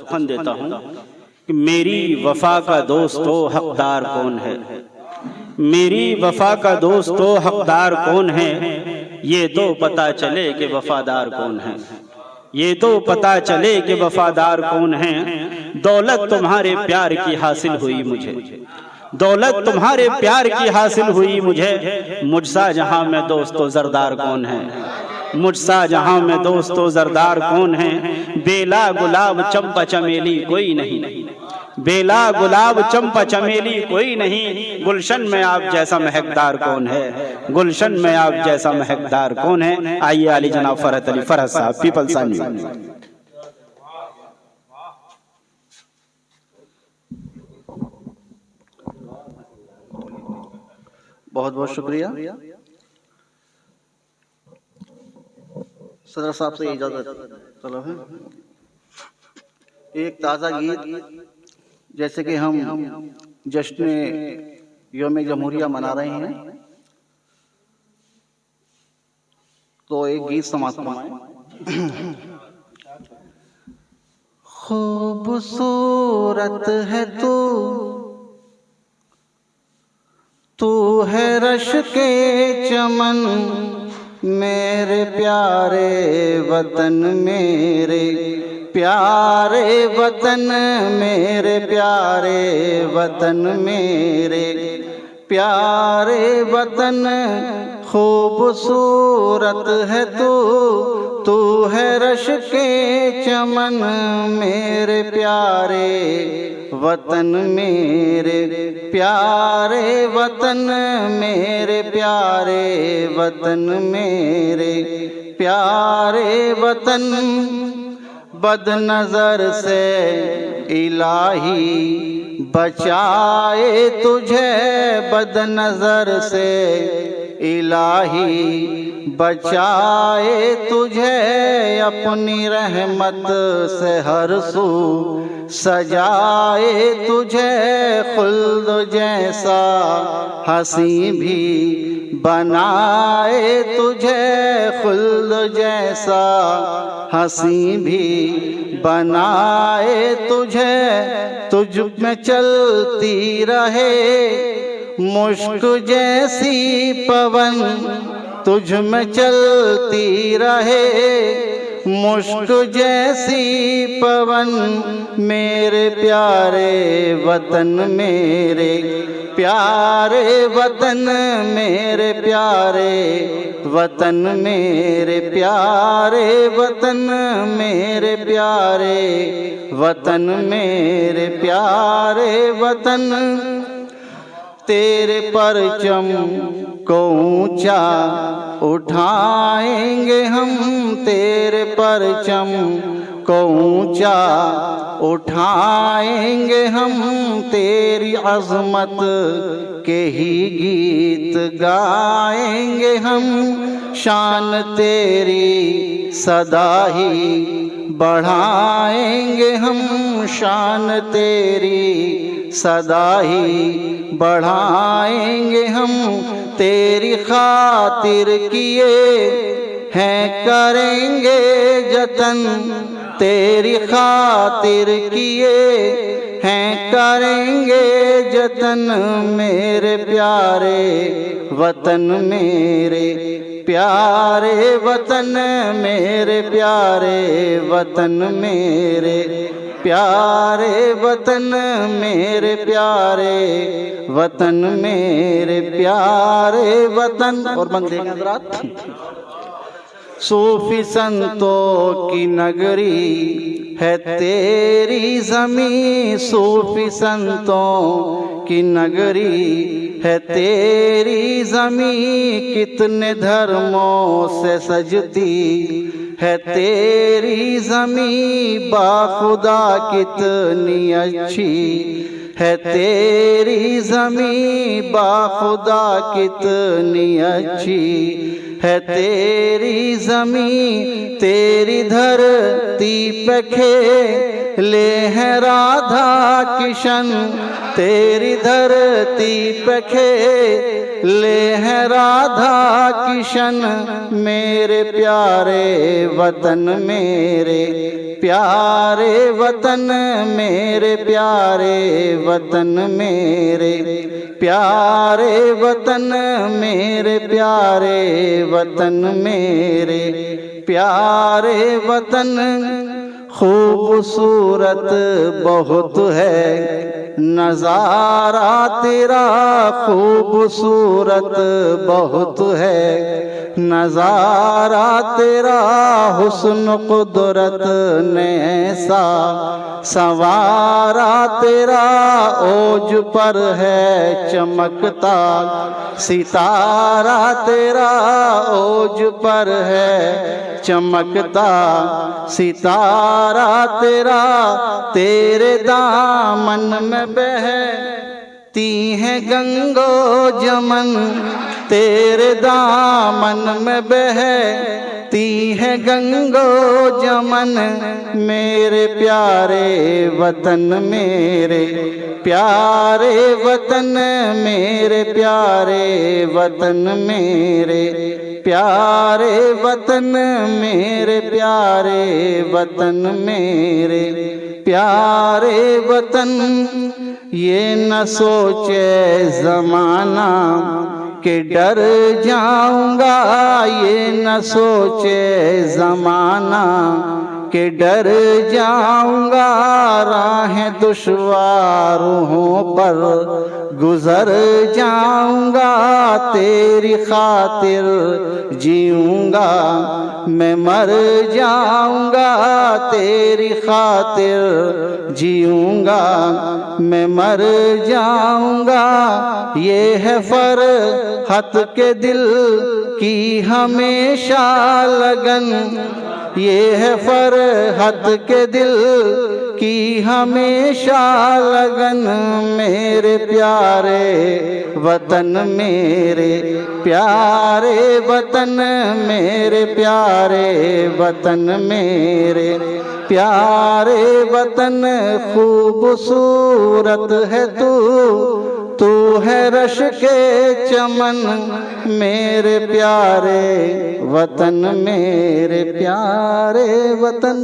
सुखन देता हूँ कि मेरी वफा का दोस्तो हकदार कौन है, मेरी वफा का दोस्तो हकदार कौन है, ये तो पता चले कि वफादार कौन है, ये तो पता चले कि वफादार कौन है। दौलत तुम्हारे प्यार की हासिल हुई मुझे, दौलत तुम्हारे प्यार की हासिल हुई मुझे, मुझसा जहां में दोस्तों जरदार कौन है, मुझसा जहां में दोस्तों जरदार कौन है। बेला गुलाब चंपा चमेली कोई नहीं, बेला गुलाब चंपा चमेली कोई नहीं, गुलशन में आप जैसा महकदार कौन है, गुलशन में आप जैसा महकदार कौन है। आइए अली जनाब फरहत अली फरहत साहब पीपल सानी। बहुत बहुत शुक्रिया। सदर साहब से इजाजत चलो है। एक ताज़ा गीत, जैसे कि हम जश्न यौम जमहूरिया मना रहे हैं, तो एक गीत समाप्त फरमाएं। खूबसूरत है तू है रश के चमन, मेरे प्यारे वतन, मेरे प्यारे वतन, मेरे प्यारे वतन, मेरे प्यारे वतन। खूबसूरत है तू है रश के चमन, मेरे प्यारे वतन, मेरे प्यारे वतन, मेरे प्यारे वतन, मेरे प्यारे वतन। बदनज़र से इलाही बचाए तुझे, बदनज़र से इलाही बचाए तुझे, अपनी रहमत से हर सू सजाए तुझे। खुल्द जैसा हंसी भी बनाए तुझे, खुल्द जैसा हंसी भी बनाए तुझे। तुझ में चलती रहे मुश्क जैसी पवन, तुझ में चलती रहे मुश्क जैसी पवन, मेरे प्यारे वतन, मेरे प्यारे वतन, मेरे प्यारे वतन, मेरे प्यारे वतन, मेरे प्यारे वतन, मेरे प्यारे वतन। तेरे परचम को ऊंचा उठाएंगे हम, तेरे परचम को ऊंचा उठाएंगे हम, तेरी अज़मत के ही गीत गाएंगे हम। शान तेरी सदा ही बढ़ाएंगे हम, शान तेरी सदा ही बढ़ाएंगे हम। तेरी खातिर किए हैं करेंगे जतन, तेरी खातिर किए हैं करेंगे जतन, मेरे प्यारे वतन, मेरे प्यारे वतन, मेरे प्यारे वतन, मेरे प्यारे वतन, मेरे प्यारे वतन, मेरे प्यारे वतन। और बंदे हज़रात, सूफी संतों की नगरी है तेरी ज़मीं, सूफी संतों की नगरी है तेरी ज़मीं। कितने धर्मों से सजती है तेरी ज़मीं, बाखुदा कितनी अच्छी है तेरी ज़मीं, बाखुदा कितनी अच्छी है तेरी ज़मीं। तेरी धरती पे खेले हैं राधा किशन, तेरी धरती पे खेले हैं राधा किशन, मेरे प्यारे वतन मेरे प्यारे वतन, मेरे प्यारे वतन मेरे प्यारे वतन, मेरे प्यारे वतन मेरे प्यारे वतन। खूबसूरत बहुत है नज़ारा तेरा, खूबसूरत बहुत है नज़ारा तेरा, हुस्न कुदरत ने ऐसा संवारा तेरा, ओज पर है चमकता सितारा तेरा, ओज पर है चमकता सितारा तेरा, तेरे दामन में बहती हैं गंगो जमन, तेरे दामन में बहती है गंगो जमन, मेरे प्यारे वतन मेरे प्यारे वतन, मेरे प्यारे वतन मेरे प्यारे वतन, मेरे प्यारे वतन मेरे प्यारे वतन। ये न सोचे ज़माना कि डर जाऊंगा, ये न सोचे ज़माना कि डर जाऊंगा, राहें दुश्वारों पर गुजर जाऊंगा, तेरी खातिर जीऊंगा मैं मर जाऊंगा, तेरी खातिर जीऊंगा मैं मर जाऊंगा। ये है फरहत के दिल की हमेशा लगन, ये है फरहत के दिल की हमेशा लगन, मेरे प्यारे वतन मेरे प्यारे वतन, मेरे प्यारे वतन मेरे प्यारे वतन। खूबसूरत है तू है रश के चमन, मेरे प्यारे वतन मेरे प्यारे वतन।